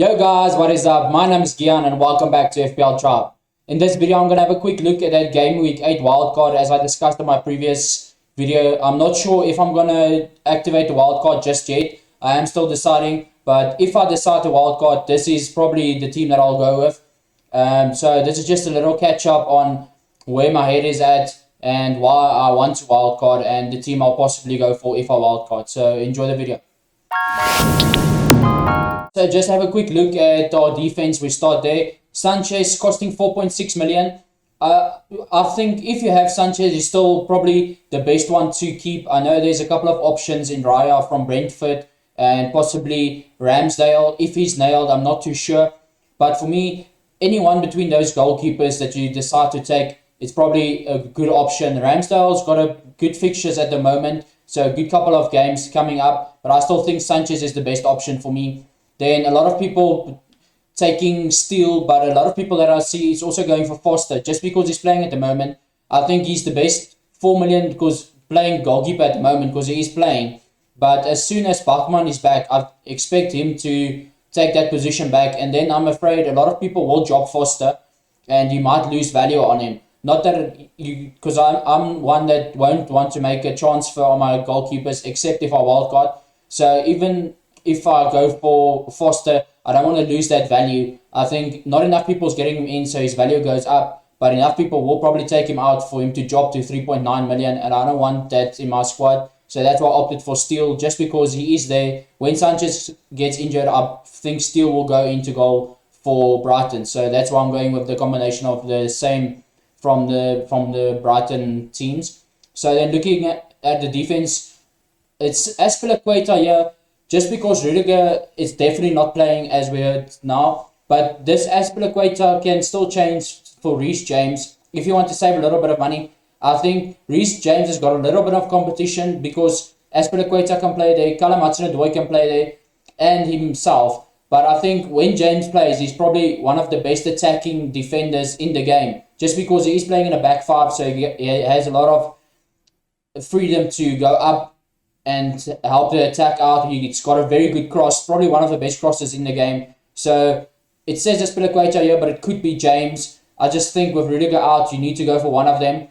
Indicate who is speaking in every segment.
Speaker 1: Yo guys, what is up? My name is Gian and welcome back to FPL Tribe. In this video, I'm going to have a quick look at that Game Week 8 wildcard as I discussed in my previous video. I'm not sure if I'm going to activate the wildcard just yet. I am still deciding, but if I decide to wildcard, this is probably the team that I'll go with. So this is just a little catch up on where my head is at and why I want to wildcard and the team I'll possibly go for if I wildcard. So enjoy the video. So just have a quick look at our defense. We start there. Sanchez costing 4.6 million. I think if you have Sanchez, he's still probably the best one to keep. I know there's a couple of options in Raya from Brentford and possibly Ramsdale. If he's nailed, I'm not too sure. But for me, anyone between those goalkeepers that you decide to take, it's probably a good option. Ramsdale's got a good fixtures at the moment, so a good couple of games coming up. But I still think Sanchez is the best option for me. Then a lot of people taking Steele, but a lot of people that I see is also going for Foster just because he's playing at the moment. I think he's the best 4 million because playing goalkeeper at the moment because he is playing. But as soon as Bachmann is back, I expect him to take that position back. And then I'm afraid a lot of people will drop Foster and you might lose value on him. Not that because I'm one that won't want to make a transfer on my goalkeepers except if I wildcard. So even if I go for Foster, I don't want to lose that value. I think not enough people's getting him in, so his value goes up. But enough people will probably take him out for him to drop to 3.9 million, and I don't want that in my squad. So that's why I opted for Steele, just because he is there. When Sanchez gets injured, I think Steele will go into goal for Brighton. So that's why I'm going with the combination of the same from the Brighton teams. So then looking at the defense, it's Azpilicueta here. Just because Rudiger is definitely not playing as we heard now. But this Azpilicueta can still change for Reece James. If you want to save a little bit of money, I think Reece James has got a little bit of competition because Azpilicueta can play there, Callum Hudson-Odoi can play there, and himself. But I think when James plays, he's probably one of the best attacking defenders in the game. Just because he is playing in a back five, so he has a lot of freedom to go up and help the attack out. He's got a very good cross, probably one of the best crosses in the game. So it says Azpilicueta here, but it could be James. I just think with Rudiger out, you need to go for one of them.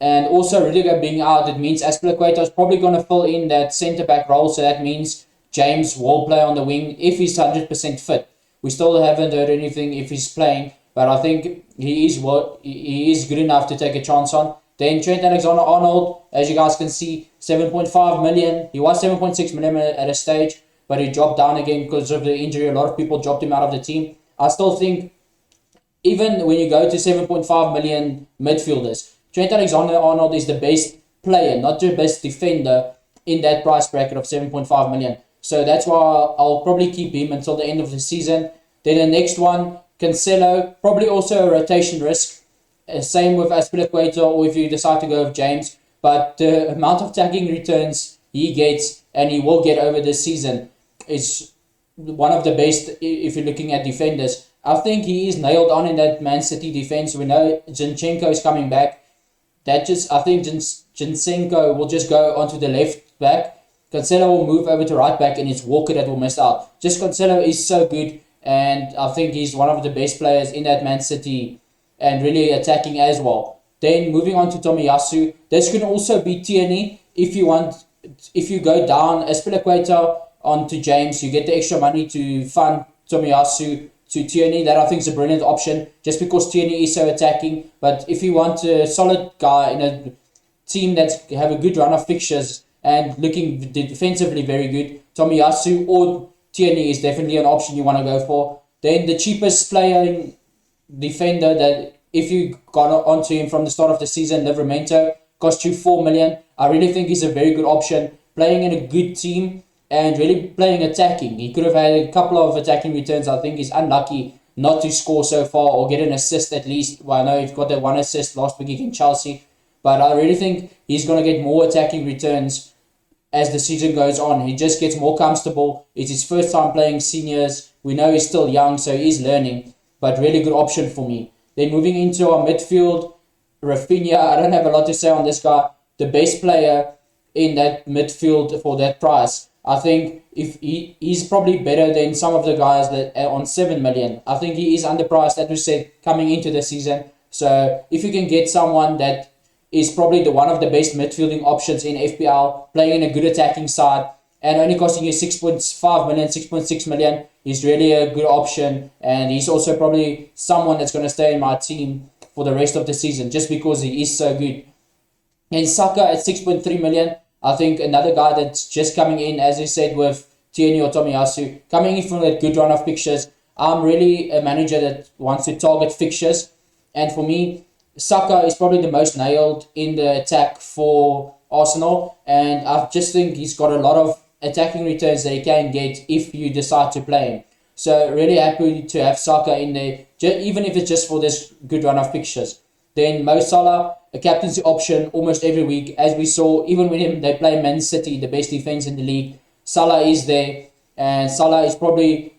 Speaker 1: And also Rudiger being out, it means Azpilicueta is probably going to fill in that centre-back role. So that means James will play on the wing if he's 100% fit. We still haven't heard anything if he's playing, but I think he is good enough to take a chance on. Then Trent Alexander-Arnold, as you guys can see, 7.5 million. He was 7.6 million at a stage, but he dropped down again because of the injury. A lot of people dropped him out of the team. I still think, even when you go to 7.5 million midfielders, Trent Alexander-Arnold is the best player, not the best defender in that price bracket of 7.5 million. So that's why I'll probably keep him until the end of the season. Then the next one, Cancelo, probably also a rotation risk. Same with Azpilicueta, or if you decide to go with James. But the amount of tagging returns he gets and he will get over this season is one of the best if you're looking at defenders. I think he is nailed on in that Man City defense. We know Zinchenko is coming back. I think Zinchenko will just go onto the left back. Cancelo will move over to right back, and it's Walker that will miss out. Just Cancelo is so good, and I think he's one of the best players in that Man City and really attacking as well. Then moving on to Tomiyasu. This can also be Tierney if you want. If you go down Azpilicueta onto James, you get the extra money to fund Tomiyasu to Tierney. That I think is a brilliant option just because Tierney is so attacking. But if you want a solid guy in a team that's have a good run of fixtures and looking defensively very good, Tomiyasu or Tierney is definitely an option you want to go for. Then the cheapest player defender that if you got onto him from the start of the season, Livramento, cost you 4 million. I really think he's a very good option, playing in a good team and really playing attacking. He could have had a couple of attacking returns. I think he's unlucky not to score so far or get an assist at least. Well, I know he's got that one assist last week against Chelsea, but I really think he's going to get more attacking returns as the season goes on. He just gets more comfortable. It's his first time playing seniors. We know he's still young, so he's learning. But really good option for me. Then moving into our midfield, Rafinha, I don't have a lot to say on this guy. The best player in that midfield for that price. I think if he's probably better than some of the guys that are on 7 million. I think he is underpriced, as we said, coming into the season. So if you can get someone that is probably one of the best midfielding options in FPL, playing in a good attacking side, and only costing you 6.5 million, 6.6 million, he's really a good option. And he's also probably someone that's going to stay in my team for the rest of the season, just because he is so good. And Saka at 6.3 million, I think another guy that's just coming in, as I said, with Tierney or Tomiyasu, coming in from that good run of fixtures. I'm really a manager that wants to target fixtures. And for me, Saka is probably the most nailed in the attack for Arsenal. And I just think he's got a lot of attacking returns that he can get if you decide to play him. So really happy to have Saka in there, even if it's just for this good run of fixtures. Then Mo Salah, a captaincy option almost every week, as we saw, even when they play Man City, the best defense in the league. Salah is there, and Salah is probably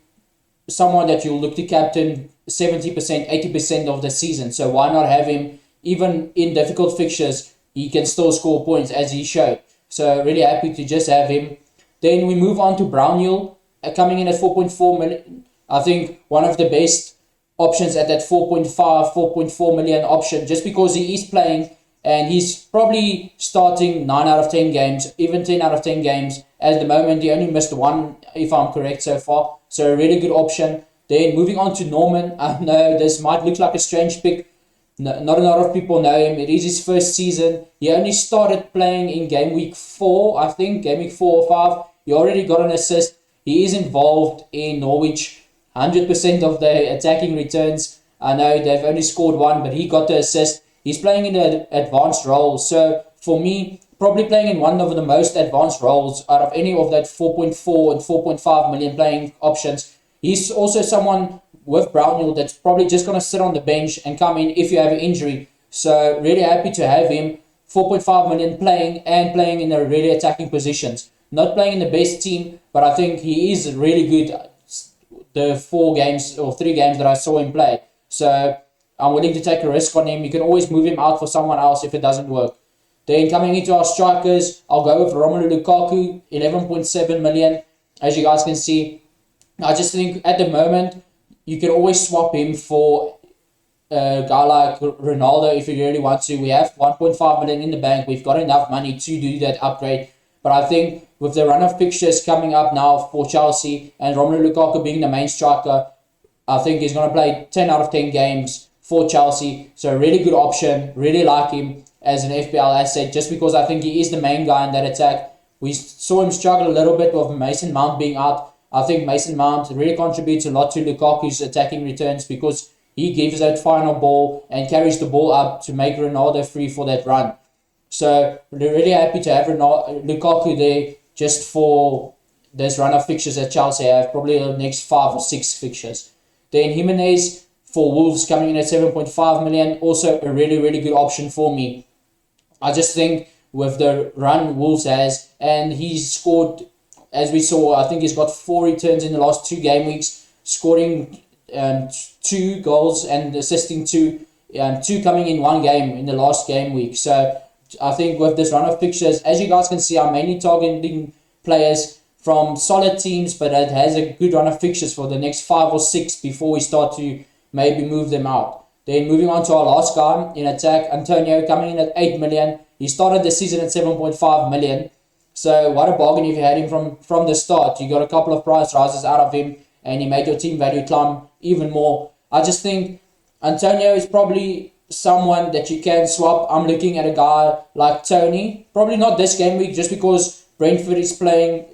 Speaker 1: someone that you'll look to captain 70%, 80% of the season. So why not have him, even in difficult fixtures, he can still score points as he showed. So really happy to just have him. Then we move on to Brownhill, coming in at 4.4 million. I think one of the best options at that 4.4 million option, just because he is playing and he's probably starting 9 out of 10 games, even 10 out of 10 games. At the moment, he only missed one, if I'm correct, so far. So a really good option. Then moving on to Norman. I know this might look like a strange pick. No, not a lot of people know him. It is his first season. He only started playing in game week 4, I think, game week 4 or 5. He already got an assist. He is involved in Norwich. 100% of the attacking returns. I know they've only scored one, but he got the assist. He's playing in an advanced role. So for me, probably playing in one of the most advanced roles out of any of that 4.4 and 4.5 million playing options. He's also someone with Brownhill that's probably just going to sit on the bench and come in if you have an injury. So really happy to have him. 4.5 million playing in the really attacking positions. Not playing in the best team, but I think he is really good the 4 games or 3 games that I saw him play. So I'm willing to take a risk on him. You can always move him out for someone else if it doesn't work. Then coming into our strikers, I'll go with Romelu Lukaku, 11.7 million. As you guys can see, I just think at the moment, you can always swap him for a guy like Ronaldo if you really want to. We have 1.5 million in the bank. We've got enough money to do that upgrade. But I think with the run of fixtures coming up now for Chelsea and Romelu Lukaku being the main striker, I think he's going to play 10 out of 10 games for Chelsea. So a really good option. Really like him as an FPL asset just because I think he is the main guy in that attack. We saw him struggle a little bit with Mason Mount being out. I think Mason Mount really contributes a lot to Lukaku's attacking returns because he gives that final ball and carries the ball up to make Ronaldo free for that run. So we're really happy to have Lukaku there just for this run of fixtures that Chelsea have, probably the next 5 or 6 fixtures. Then Jimenez for Wolves coming in at 7.5 million, also a really, really good option for me. I just think with the run Wolves has, and he's scored, as we saw, I think he's got 4 returns in the last 2 game weeks, scoring 2 goals and assisting 2 coming in 1 game in the last game week. So I think with this run of fixtures, as you guys can see, I'm mainly targeting players from solid teams, but it has a good run of fixtures for the next 5 or 6 before we start to maybe move them out. Then moving on to our last guy in attack, Antonio coming in at 8 million. He started the season at 7.5 million. So what a bargain if you had him from the start. You got a couple of price rises out of him and he made your team value climb even more. I just think Antonio is probably someone that you can swap. I'm looking at a guy like Tony. Probably not this game week just because Brentford is playing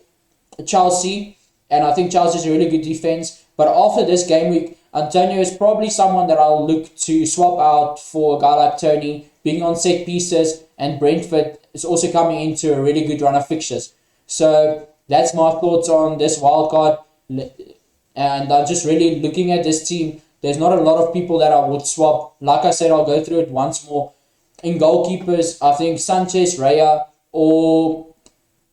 Speaker 1: Chelsea and I think Chelsea is a really good defense. But after this game week, Antonio is probably someone that I'll look to swap out for a guy like Tony, being on set pieces, and Brentford is also coming into a really good run of fixtures. So that's my thoughts on this wildcard. And I'm just really looking at this team. There's not a lot of people that I would swap. Like I said, I'll go through it once more. In goalkeepers, I think Sanchez, Raya, or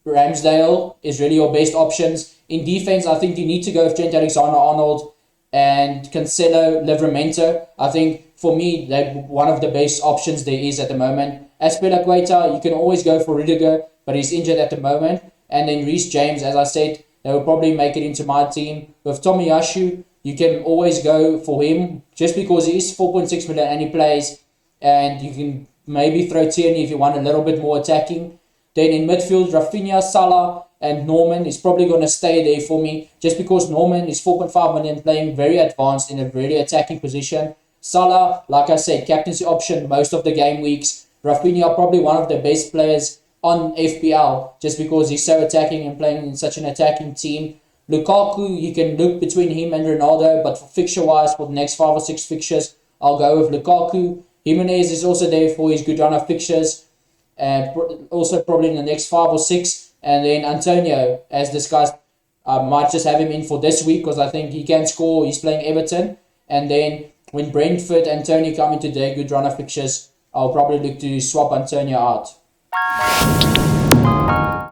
Speaker 1: Ramsdale is really your best options. In defense, I think you need to go with Trent Alexander-Arnold and Cancelo, Livramento. I think for me, they're one of the best options there is at the moment. Azpilicueta, you can always go for Rudiger, but he's injured at the moment. And then Reece James, as I said, they will probably make it into my team. With Tomiyasu, you can always go for him just because he is 4.6 million and he plays. And you can maybe throw Tierney if you want a little bit more attacking. Then in midfield, Rafinha, Salah, and Norman is probably going to stay there for me just because Norman is 4.5 million playing very advanced in a very attacking position. Salah, like I said, captaincy option most of the game weeks. Rafinha, probably one of the best players on FPL just because he's so attacking and playing in such an attacking team. Lukaku, you can look between him and Ronaldo, but for fixture-wise, for the next 5 or 6 fixtures, I'll go with Lukaku. Jimenez is also there for his good run of fixtures, and also probably in the next 5 or 6. And then Antonio, as discussed, I might just have him in for this week because I think he can score. He's playing Everton. And then when Brentford and Tony come into their good run of fixtures, I'll probably look to swap Antonio out.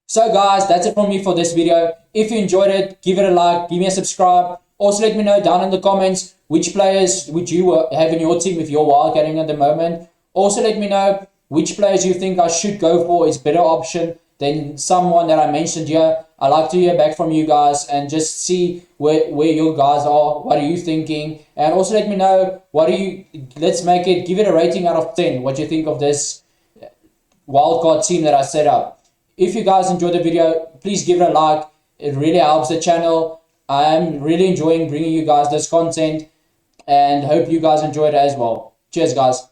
Speaker 1: So guys, that's it from me for this video. If you enjoyed it, give it a like, give me a subscribe. Also let me know down in the comments which players would you have in your team if you're wildcarding at the moment. Also let me know which players you think I should go for is better option than someone that I mentioned here. I like to hear back from you guys and just see where you guys are. What are you thinking? And also let me know let's give it a rating out of 10. What you think of this wildcard team that I set up. If you guys enjoyed the video, please give it a like. It really helps the channel. I am really enjoying bringing you guys this content and hope you guys enjoy it as well. Cheers guys.